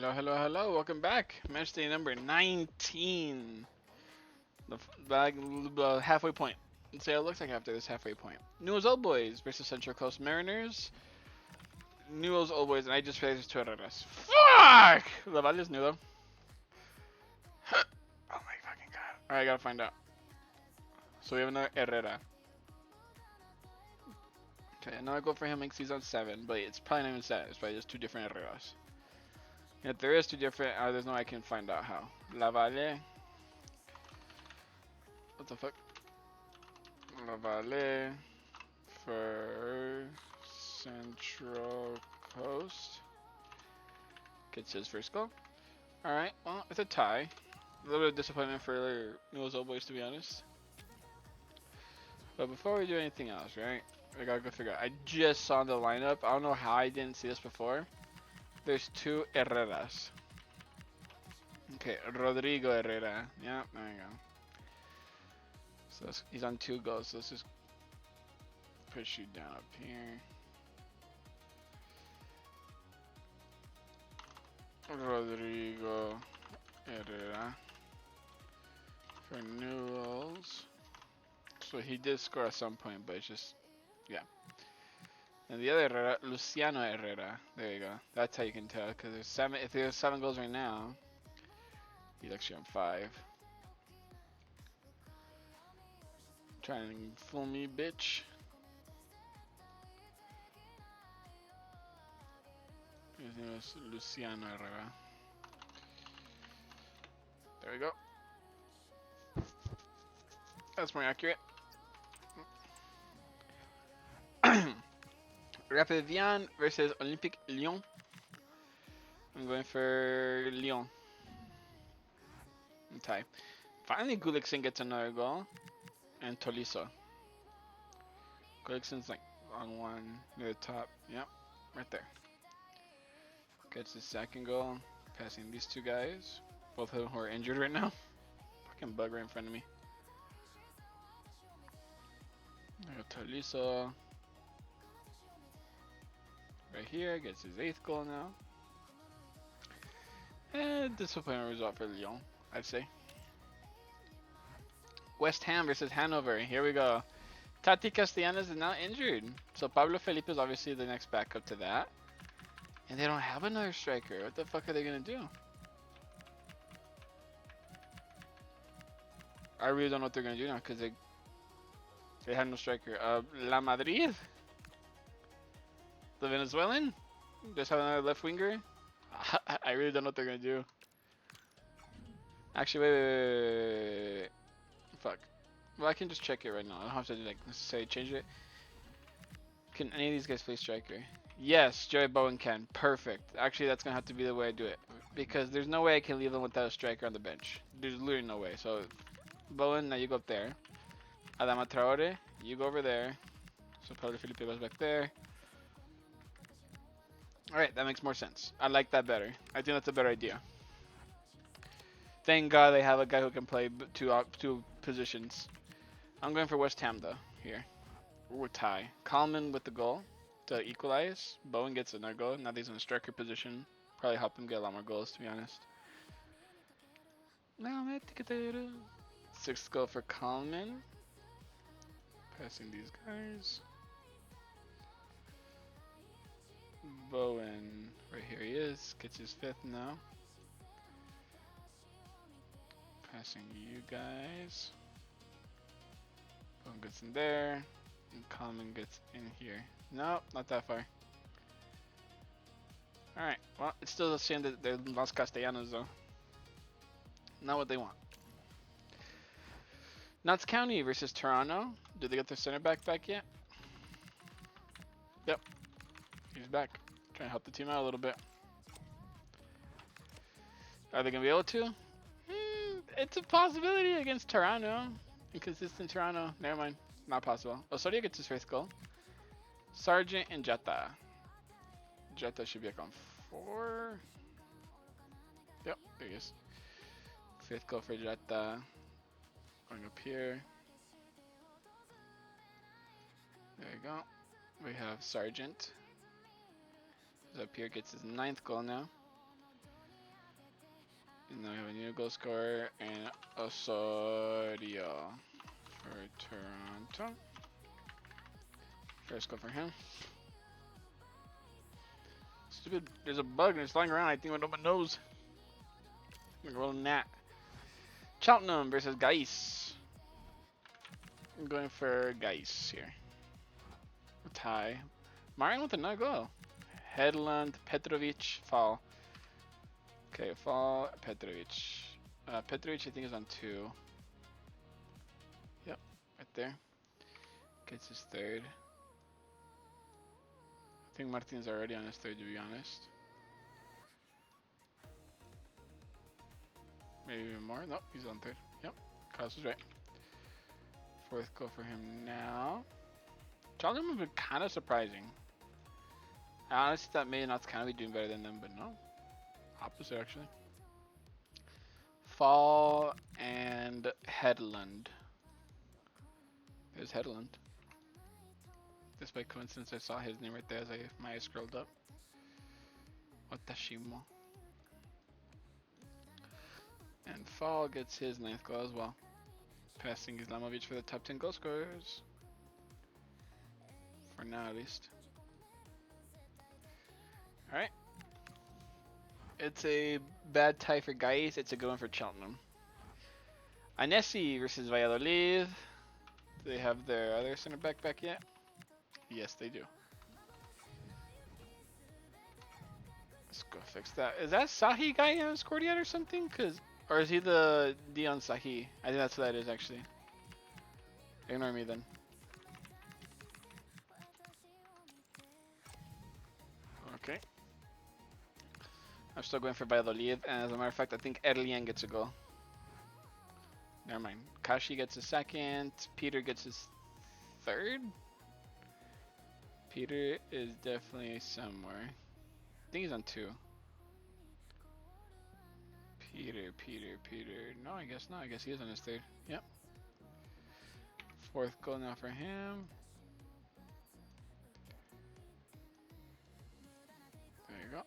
Hello, hello, hello. Welcome back. Matchday number 19. The halfway point. Let's see how it looks like after this halfway point. Newell's Old Boys versus Central Coast Mariners. Newell's Old Boys, and I just faced two Herreras. Fuck! Laval is new though. Oh my fucking god. Alright, I gotta find out. So we have another Herrera. Okay, another goal for him makes he's on 7, but it's probably not even 7. It's probably just two different Herreras. If there is two different, there's no way I can find out how. Lavalle. What the fuck? Lavalle for Central Coast. Gets his first goal. Alright, well, it's a tie. A little bit of disappointment for Newell's Old Boys, to be honest. But before we do anything else, right? I gotta go figure out. I just saw the lineup. I don't know how I didn't see this before. There's two Herreras. Okay, Rodrigo Herrera. Yeah, there you go. So he's on 2 goals. So let's just push you down up here. Rodrigo Herrera for Newell's. So he did score at some point, but it's just, yeah. And the other Herrera, Luciano Herrera. There you go. That's how you can tell. Because there's 7. If there's 7 goals right now, he's actually on 5. Trying to fool me, bitch. His name is Luciano Herrera. There we go. That's more accurate. Rapid Vian versus Olympique Lyon. I'm going for Lyon. Tie. Finally, Gullikson gets another goal. And Tolisso. Gullikson's like on 1 near the top. Yep, right there. Gets his second goal. Passing these 2 guys. Both of them who are injured right now. Fucking bug right in front of me. There go Tolisso. Right here, gets his 8th goal now. And disappointing result for Lyon, I'd say. West Ham versus Hanover. Here we go. Tati Castellanos is now injured. So Pablo Felipe is obviously the next backup to that. And they don't have another striker. What the fuck are they going to do? I really don't know what they're going to do now because they have no striker. La Madrid? The Venezuelan? Just have another left winger? I really don't know what they're going to do. Actually, wait. Fuck. Well, I can just check it right now. I don't have to like necessarily change it. Can any of these guys play striker? Yes, Joey Bowen can. Perfect. Actually, that's gonna have to be the way I do it because there's no way I can leave them without a striker on the bench. There's literally no way. So, Bowen, now you go up there. Adama Traore, you go over there. So Pablo Felipe goes back there. All right, that makes more sense. I like that better. I think that's a better idea. Thank God they have a guy who can play two positions. I'm going for West Ham though here. We're tie. Coleman with the goal to equalize. Bowen gets another goal. Now he's in a striker position. Probably help him get a lot more goals, to be honest. 6th goal for Coleman. Passing these guys. Bowen, right here he is. Gets his 5th now. Passing you guys. Bowen gets in there. And Coleman gets in here. No, not that far. Alright, well, it's still a shame that they're Los Castellanos, though. Not what they want. Notts County versus Toronto. Did they get their center back yet? Yep. He's back. Trying to help the team out a little bit. Are they going to be able to? It's a possibility against Toronto. Inconsistent Toronto. Never mind. Not possible. Osorio gets his 5th goal. Sargent and Jetta. Jetta should be like on 4. Yep, there he is. 5th goal for Jetta. Going up here. There you go. We have Sargent. He's up here, gets his 9th goal now. And now we have a new goal scorer in Osorio for Toronto. First goal for him. Stupid, there's a bug and it's flying around. I think with my nose. I'm gonna roll a gnat. Cheltenham versus Gais. I'm going for Gais here. A tie. Martin with another goal. Headland, Petrovic, Fall. Okay, Fall, Petrovic. Petrovic, I think, is on 2. Yep, right there. Gets his third. I think Martin's already on his third, to be honest. Maybe even more. Nope, he's on third. Yep, Kyle was right. Fourth goal for him now. Cheltenham have been kind of surprising. I honestly thought maybe not kind of be doing better than them, but no. Opposite, actually. Fall and Headland. There's Headland. Just by coincidence, I saw his name right there as my eyes scrolled up. Watashimo. And Fall gets his 9th goal as well. Passing Islamovic for the top 10 goal scorers. For now, at least. Alright. It's a bad tie for Gais. It's a good one for Cheltenham. Anesi versus Valladolid. Do they have their other center back yet? Yes, they do. Let's go fix that. Is that Sahi guy who hasn't scored yet or something? Or is he the Dion Sahi? I think that's what that is, actually. Ignore me then. Okay. I'm still going for Valladolid, and as a matter of fact, I think Erlien gets a goal. Never mind. Kashi gets a second. Peter gets his third. Peter is definitely somewhere. I think he's on 2. Peter. No, I guess not. I guess he is on his third. Yep. 4th goal now for him. There you go.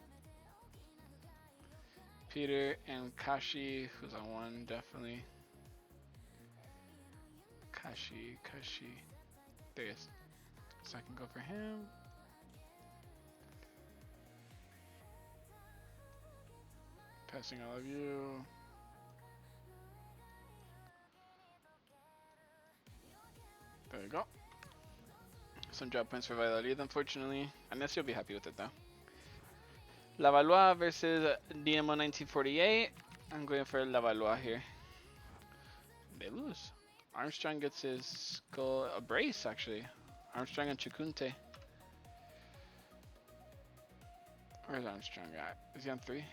Peter and Kashi, who's on 1, definitely. Kashi. There he is. Second goal for him. Passing all of you. There you go. Some drop points for Valladolid, unfortunately. Unless you'll be happy with it, though. Lavallois versus Dinamo 1948. I'm going for Lavallois here. They lose. Armstrong gets his goal, a brace, actually. Armstrong and Chukunte. Where's Armstrong at? Is he on 3?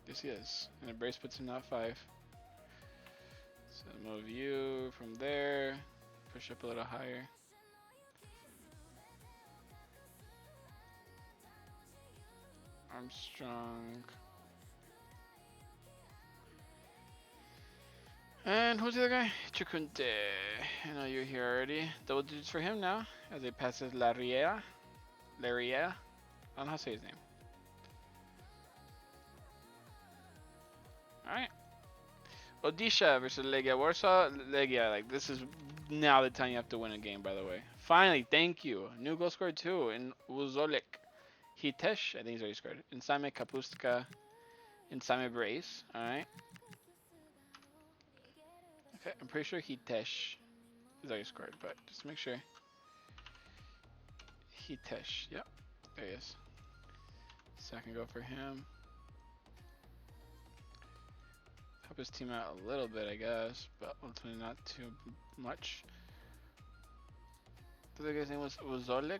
Yes, he is. And a brace puts him at 5. So move you from there. Push up a little higher. Armstrong. And who's the other guy? Chukunte. I know you're here already. Double digits for him now as he passes Larriera. I don't know how to say his name. Alright. Odisha versus Legia Warsaw. Legia, like, this is now the time you have to win a game, by the way. Finally, thank you. New goal scored 2 in Uzolek. Hitesh, I think he's already scored. Insame Kapustka. Insame Brace. Alright. Okay, I'm pretty sure Hitesh is already scored, but just make sure. Hitesh, yep. There he is. Second goal for him. Help his team out a little bit, I guess, but ultimately not too much. The other guy's name was Uzolek.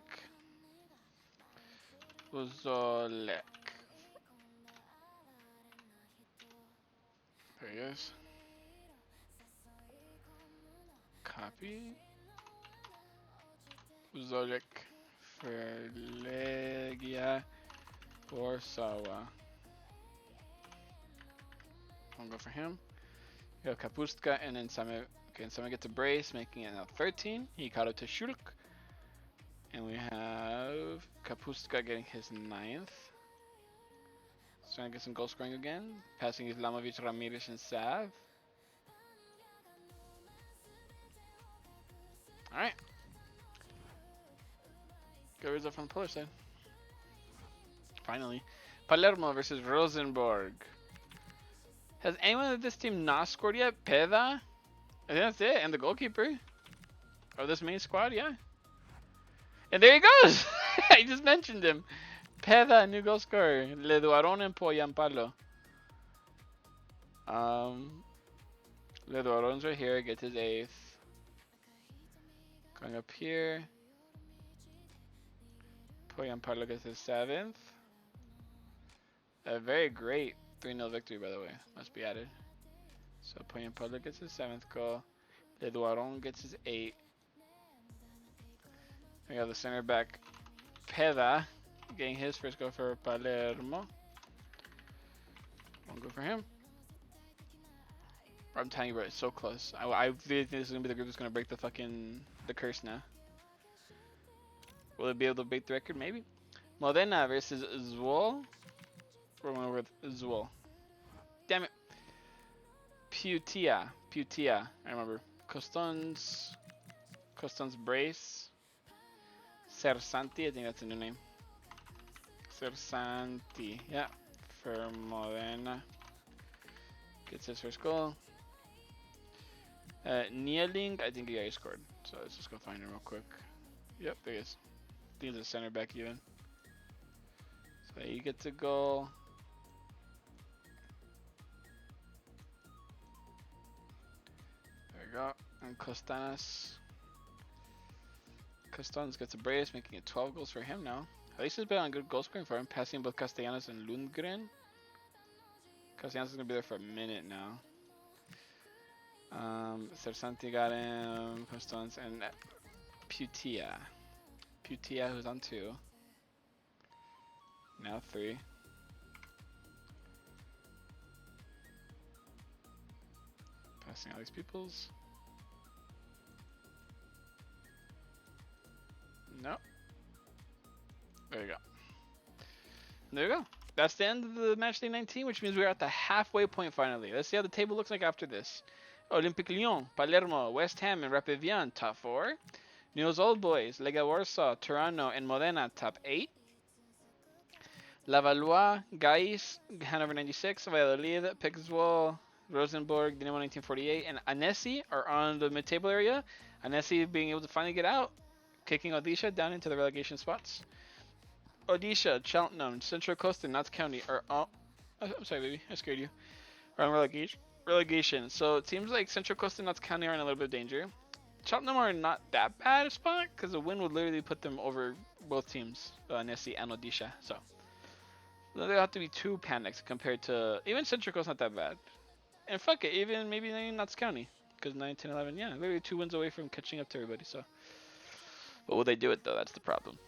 There he is. Copy. Uzolek for Legia Warsaw. I'll go for him. We have Kapustka and then Same. Okay, and Same gets a brace, making it now 13. Hikaru Teshuruk. And we have Kapustka getting his 9th. Trying to get some goal scoring again. Passing Islamovic, Ramirez, and Sav. Alright. Go result from the Polish side. Finally. Palermo versus Rosenborg. Has anyone of this team not scored yet? Peda? I think that's it. And the goalkeeper of this main squad, yeah. And there he goes! I just mentioned him. Peda, new goal scorer. Leduaron and Poyampalo. Leduaron's right here, gets his 8th. Going up here. Poyampalo gets his 7th. A very great 3-0 victory, by the way. Must be added. So Poyampalo gets his 7th goal. Leduaron gets his 8th. We got the center back, Peda, getting his first goal for Palermo. One goal for him. I'm telling you, bro, it's so close. I really think this is gonna be the group that's gonna break the curse now. Will it be able to break the record? Maybe. Modena versus Zwol. We're going with Zwol. Damn it. Putia. I remember. Costons Brace. Cersanti, I think that's a new name. Cersanti, yeah, for Modena. Gets his first goal. Nieling, I think he already scored. So let's just go find him real quick. Yep, there he is. I think he's a center back even. So he gets a goal. There we go. And Costans gets a brace, making it 12 goals for him now. At least he's been on good goal scoring for him, passing both Castellanos and Lundgren. Castellanos is going to be there for a minute now. Cersanti got him, Costans, and Putia. Who's on 2. Now 3. Passing all these peoples. No. There you go. There you go. That's the end of the Matchday 19, which means we're at the halfway point finally. Let's see how the table looks like after this. Olympique Lyon, Palermo, West Ham, and Rapid Wien, top 4. News Old Boys, Lega Warsaw, Toronto, and Modena, top 8. Lavallois, Gais, Hanover 96, Valladolid, Pixwell, Rosenborg, Dinamo 1948, and Annecy are on the mid-table area. Annecy being able to finally get out, kicking Odisha down into the relegation spots. Odisha, Cheltenham, Central Coast, and Notts County are all... Oh, I'm sorry, baby. I scared you. Are on relegation. So it seems like Central Coast and Notts County are in a little bit of danger. Cheltenham are not that bad a spot because a win would literally put them over both teams, Nessie and Odisha. So they'll have to be too panicked compared to... Even Central Coast not that bad. And fuck it, even maybe Notts County. Because 9, 10, 11, yeah, literally 2 wins away from catching up to everybody. So, but will they do it though? That's the problem.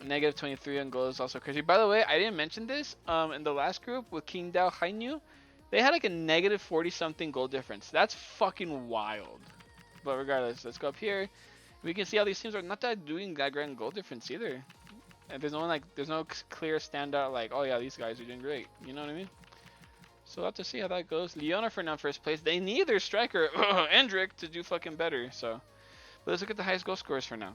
Negative 23 on goals is also crazy. By the way, I didn't mention this. In the last group with Qingdao Hainu, they had like a negative 40 something goal difference. That's fucking wild. But regardless, let's go up here. We can see how these teams are not that doing that grand goal difference either. And there's no clear standout like, oh yeah, these guys are doing great. You know what I mean? So we'll have to see how that goes. Lyon are for now first place. They need their striker, Endrick, to do fucking better. So, but let's look at the highest goal scorers for now.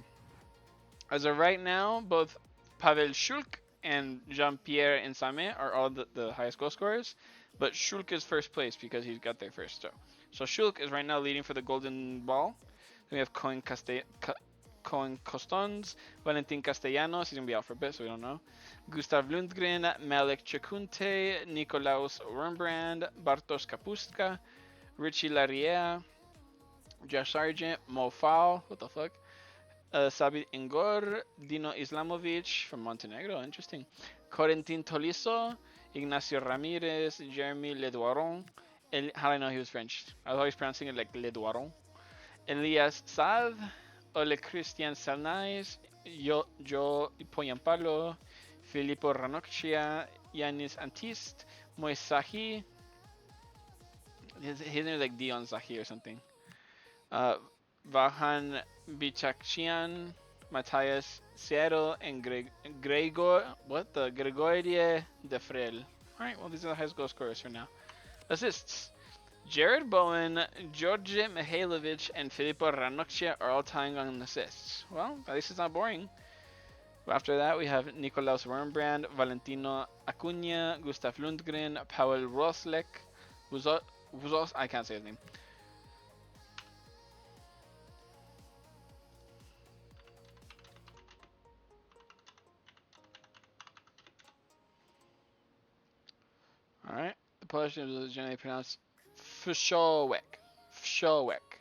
As of right now, both Pavel Schulk and Jean-Pierre Nsame are all the highest goal scorers. But Schulk is first place because he got there first. So Schulk is right now leading for the golden ball. Then we have Cohen Costons, Valentin Castellanos, he's going to be out for a bit, so we don't know. Gustav Lundgren, Malek Checunte, Nikolaus Rembrandt, Bartosz Kapustka, Richie Lariea, Josh Sargent, Mo Fowl, what the fuck? Sabit Ingor, Dino Islamovic from Montenegro, interesting. Corentin Tolisso, Ignacio Ramirez, Jeremy Leduaron. How do I know he was French? I was always pronouncing it like Leduaron. Elias Saad, Ole Christian Salnais, Joe Poyampalo, Filippo Ranocchia, Yanis Antist, Moise Sahi. His name is like Dion Sahi or something. Vahan Bichakshian, Matthias Seattle, and Gregor, what the Gregorie de Frel. Alright, well, these are the high school scorers for now. Assists. Jared Bowen, George Mihailovic, and Filippo Ranocchia are all tying on assists. Well, at least it's not boring. After that, we have Nikolaus Wurmbrand, Valentino Acuna, Gustav Lundgren, Pavel Roslek, I can't say his name. Alright, the Polish name is generally pronounced Fszowek. Fszowek.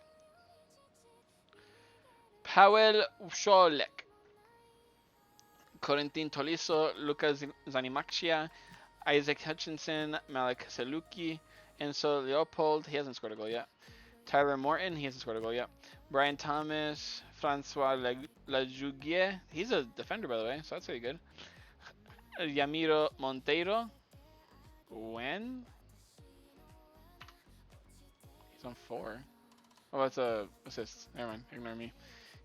Paweł Szolek, Corentin Tolisso, Luka Zanimakcia, Isaac Hutchinson, Malik Seluki, Enzo Leopold, he hasn't scored a goal yet. Tyler Morton, he hasn't scored a goal yet. Brian Thomas, Francois Lajugier, he's a defender by the way, so that's pretty good. Yamiro Monteiro, when? He's on 4. Oh, that's a assist. Never mind, ignore me.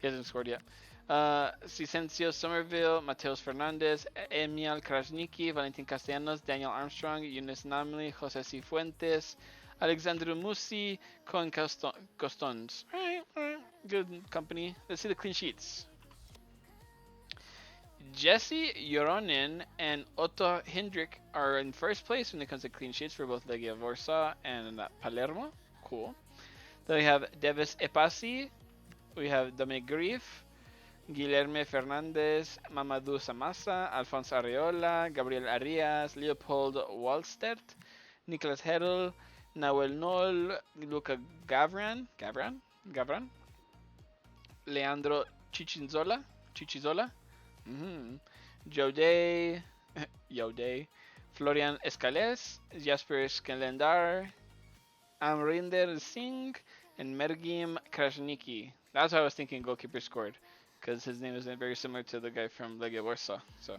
He hasn't scored yet. Cicencio Somerville, Mateus Fernandez, Emil Krasniki, Valentin Castellanos, Daniel Armstrong, Yunus Namli, Jose Cifuentes, Alexandru Musi, Cohen Costons. Alright, good company. Let's see the clean sheets. Jesse Joronen and Otto Hendrik are in first place when it comes to clean sheets for both Legia Warsaw and Palermo. Cool. Then we have Devis Epasi, we have Dominic Grief, Guilherme Fernandez, Mamadou Samasa, Alfonso Areola, Gabriel Arias, Leopold Wallstedt, Nicolas Hedl, Nahuel Nol, Luca Gavran, Leandro Chichizola, Joe Day, Florian Escales, Jasper Skelendar, Amrinder Singh, and Mergim Krasniki. That's what I was thinking goalkeeper scored, because his name is very similar to the guy from Legia Warsaw. So,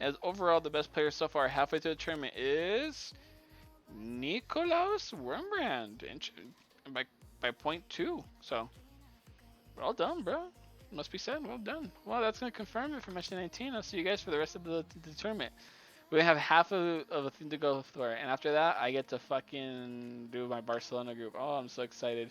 as overall, the best player so far halfway through the tournament is Nikolaus Wurmbrand by 0.2. So, well done, bro. Must be said, well done. Well, that's going to confirm it for match 19. I'll see you guys for the rest of the tournament. We have half of a thing to go for, and after that, I get to fucking do my Barcelona group. Oh, I'm so excited.